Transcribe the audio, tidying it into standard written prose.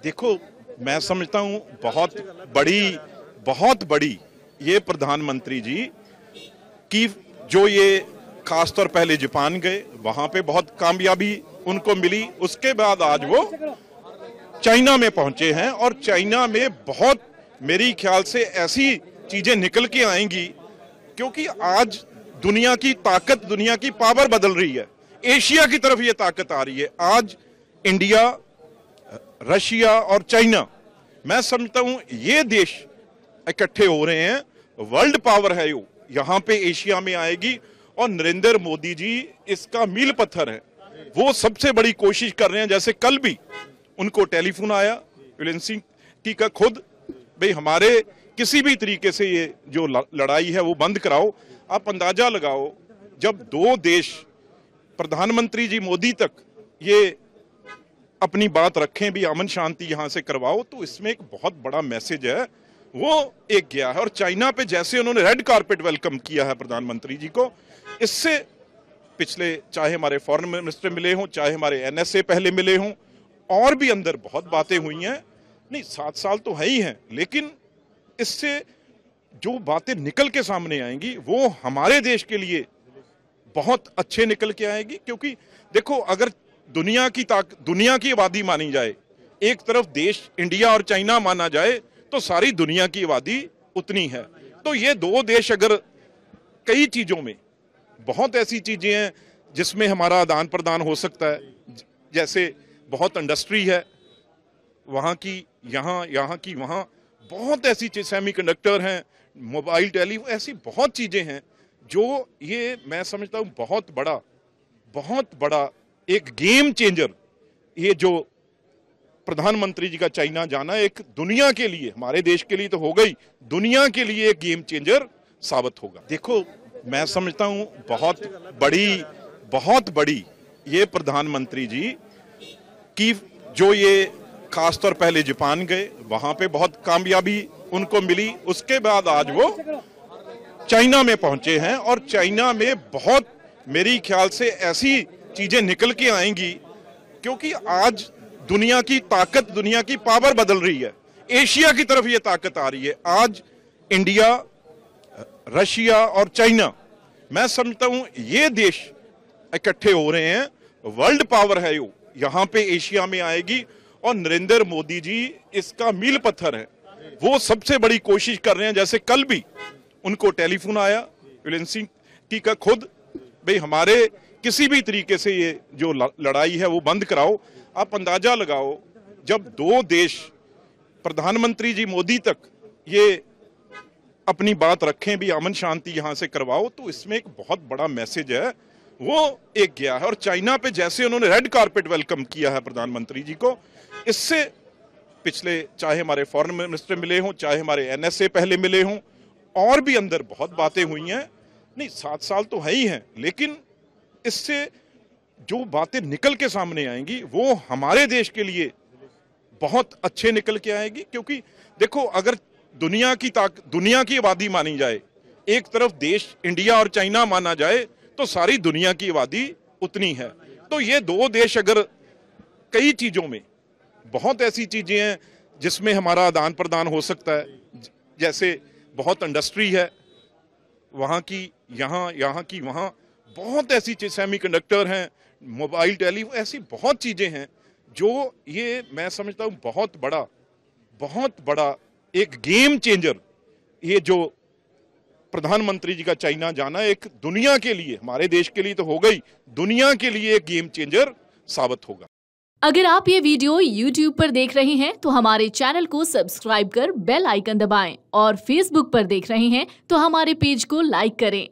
देखो, मैं समझता हूं बहुत बड़ी ये प्रधानमंत्री जी की जो ये खासतौर पहले जापान गए, वहां पे बहुत कामयाबी उनको मिली। उसके बाद आज वो चाइना में पहुंचे हैं और चाइना में बहुत मेरी ख्याल से ऐसी चीजें निकल के आएंगी, क्योंकि आज दुनिया की ताकत, दुनिया की पावर बदल रही है। एशिया की तरफ ये ताकत आ रही है। आज इंडिया, रशिया और चाइना, मैं समझता हूं ये देश इकट्ठे हो रहे हैं। वर्ल्ड पावर है यो, यहां पे एशिया में आएगी और नरेंद्र मोदी जी इसका मील पत्थर है। वो सबसे बड़ी कोशिश कर रहे हैं। जैसे कल भी उनको टेलीफोन आया एजेंसी का खुद, भाई हमारे किसी भी तरीके से ये जो लड़ाई है वो बंद कराओ। आप अंदाजा लगाओ, जब दो देश, प्रधानमंत्री जी मोदी तक ये अपनी बात रखें भी अमन शांति यहां से करवाओ, तो इसमें एक बहुत बड़ा मैसेज है वो एक गया है। और चाइना पे जैसे उन्होंने रेड कारपेट वेलकम किया है प्रधानमंत्री जी को, इससे पिछले चाहे हमारे फॉरेन मिनिस्टर मिले हों, चाहे हमारे एनएसए पहले मिले हों, और भी अंदर बहुत बातें हुई हैं। नहीं, 7 साल तो है ही हैं, लेकिन इससे जो बातें निकल के सामने आएंगी वो हमारे देश के लिए बहुत अच्छे निकल के आएगी। क्योंकि देखो, अगर दुनिया की आबादी मानी जाए, एक तरफ देश इंडिया और चाइना माना जाए, तो सारी दुनिया की आबादी उतनी है। तो ये दो देश अगर कई चीजों में, बहुत ऐसी चीजें हैं जिसमें हमारा आदान प्रदान हो सकता है। जैसे बहुत इंडस्ट्री है वहां की, यहाँ की वहां, बहुत ऐसी चीज, सेमीकंडक्टर हैं, मोबाइल टेली, ऐसी बहुत चीजें हैं जो ये मैं समझता हूं बहुत बड़ा एक गेम चेंजर, ये जो प्रधानमंत्री जी का चाइना जाना एक दुनिया के लिए, हमारे देश के लिए तो हो गई, दुनिया के लिए एक गेम चेंजर साबित होगा। देखो, मैं समझता हूं बहुत बड़ी ये प्रधानमंत्री जी की जो ये खासतौर पहले जापान गए, वहां पे बहुत कामयाबी उनको मिली। उसके बाद आज वो चाइना में पहुंचे हैं और चाइना में बहुत मेरी ख्याल से ऐसी चीजें निकल के आएंगी, क्योंकि आज दुनिया की ताकत, दुनिया की पावर बदल रही है। एशिया की तरफ ये ताकत आ रही है। आज इंडिया, रशिया और चाइना, मैं समझता हूं ये देश इकट्ठे हो रहे हैं। वर्ल्ड पावर है यो, यहां पे एशिया में आएगी और नरेंद्र मोदी जी इसका मील पत्थर है। वो सबसे बड़ी कोशिश कर रहे हैं। जैसे कल भी उनको टेलीफोन आया एजेंसी का खुद, भाई हमारे किसी भी तरीके से ये जो लड़ाई है वो बंद कराओ। आप अंदाजा लगाओ, जब दो देश, प्रधानमंत्री जी मोदी तक ये अपनी बात रखें भी अमन शांति यहां से करवाओ, तो इसमें एक बहुत बड़ा मैसेज है वो एक गया है। और चाइना पे जैसे उन्होंने रेड कारपेट वेलकम किया है प्रधानमंत्री जी को, इससे पिछले चाहे हमारे फॉरेन मिनिस्टर मिले हों, चाहे हमारे एनएसए पहले मिले हों, और भी अंदर बहुत बातें हुई हैं। नहीं, 7 साल तो है ही हैं, लेकिन इससे जो बातें निकल के सामने आएंगी वो हमारे देश के लिए बहुत अच्छे निकल के आएगी। क्योंकि देखो, अगर दुनिया की आबादी मानी जाए, एक तरफ देश इंडिया और चाइना माना जाए, तो सारी दुनिया की आबादी उतनी है। तो ये दो देश अगर कई चीजों में, बहुत ऐसी चीजें हैं जिसमें हमारा आदान प्रदान हो सकता है। जैसे बहुत इंडस्ट्री है वहां की, यहाँ की वहां, बहुत ऐसी चीज, सेमीकंडक्टर हैं, मोबाइल टेली, ऐसी बहुत चीजें हैं जो ये मैं समझता हूं बहुत बड़ा एक गेम चेंजर, ये जो प्रधानमंत्री जी का चाइना जाना एक दुनिया के लिए, हमारे देश के लिए तो हो गई, दुनिया के लिए एक गेम चेंजर साबित होगा। अगर आप ये वीडियो YouTube पर देख रहे हैं तो हमारे चैनल को सब्सक्राइब कर बेल आइकन दबाएं, और Facebook पर देख रहे हैं तो हमारे पेज को लाइक करें।